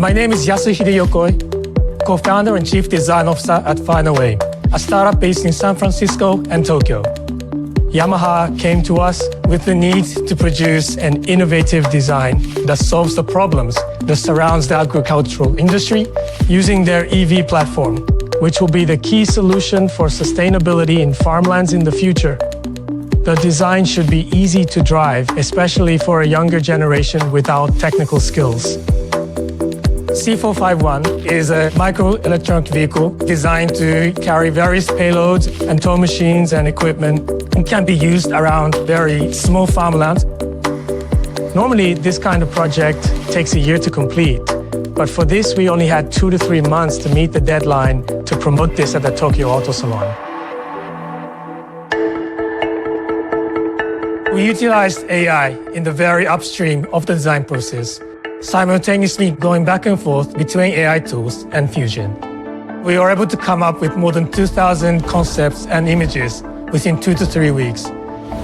My name is Yasuhide Yokoi, co-founder and chief design officer at Findaway, a startup based in San Francisco and Tokyo. Yamaha came to us with the need to produce an innovative design that solves the problems that surrounds the agricultural industry using their EV platform, which will be the key solution for sustainability in farmlands in the future. The design should be easy to drive, especially for a younger generation without technical skills. C451 is a microelectronic vehicle designed to carry various payloads and tow machines and equipment and can be used around very small farmland. Normally, this kind of project takes a year to complete, but for this, we only had 2 to 3 months to meet the deadline to promote this at the Tokyo Auto Salon. We utilized AI in the very upstream of the design process, simultaneously going back and forth between AI tools and Fusion. We were able to come up with more than 2,000 concepts and images within 2 to 3 weeks,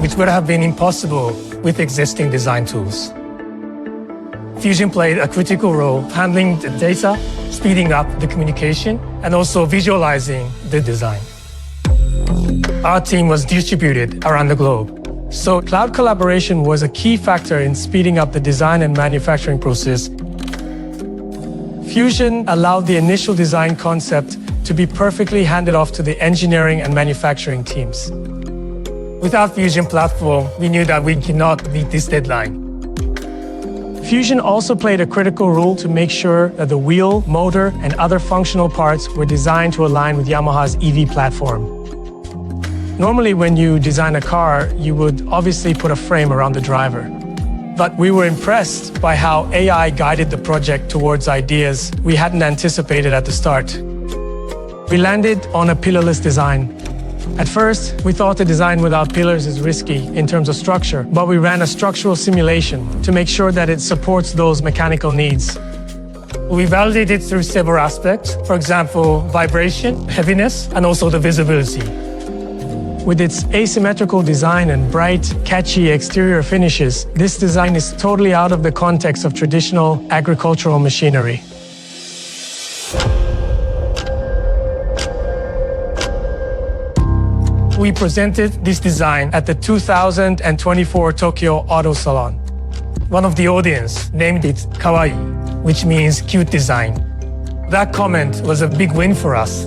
which would have been impossible with existing design tools. Fusion played a critical role handling the data, speeding up the communication, and also visualizing the design. Our team was distributed around the globe, so cloud collaboration was a key factor in speeding up the design and manufacturing process. Fusion allowed the initial design concept to be perfectly handed off to the engineering and manufacturing teams. Without Fusion platform, we knew that we cannot meet this deadline. Fusion also played a critical role to make sure that the wheel, motor, and other functional parts were designed to align with Yamaha's EV platform. Normally, when you design a car, you would obviously put a frame around the driver. But we were impressed by how AI guided the project towards ideas we hadn't anticipated at the start. We landed on a pillarless design. At first, we thought the design without pillars is risky in terms of structure, but we ran a structural simulation to make sure that it supports those mechanical needs. We validated through several aspects, for example, vibration, heaviness, and also the visibility. With its asymmetrical design and bright, catchy exterior finishes, this design is totally out of the context of traditional agricultural machinery. We presented this design at the 2024 Tokyo Auto Salon. One of the audience named it Kawaii, which means cute design. That comment was a big win for us,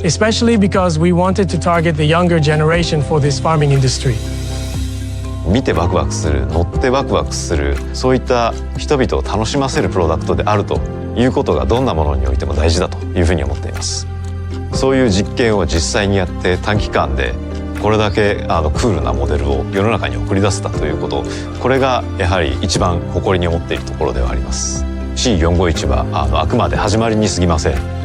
especially because we wanted to target the younger generation for this farming industry. 見てワクワクする、乗ってワクワクする、そういった人々を楽しませるプロダクトであるということがどんなものにおいても大事だというふうに思っています。そういう実験を実際にやって短期間でこれだけクールなモデルを世の中に送り出せたということ、これがやはり一番誇りに思っているところではあります。C451はあくまで始まりに過ぎません。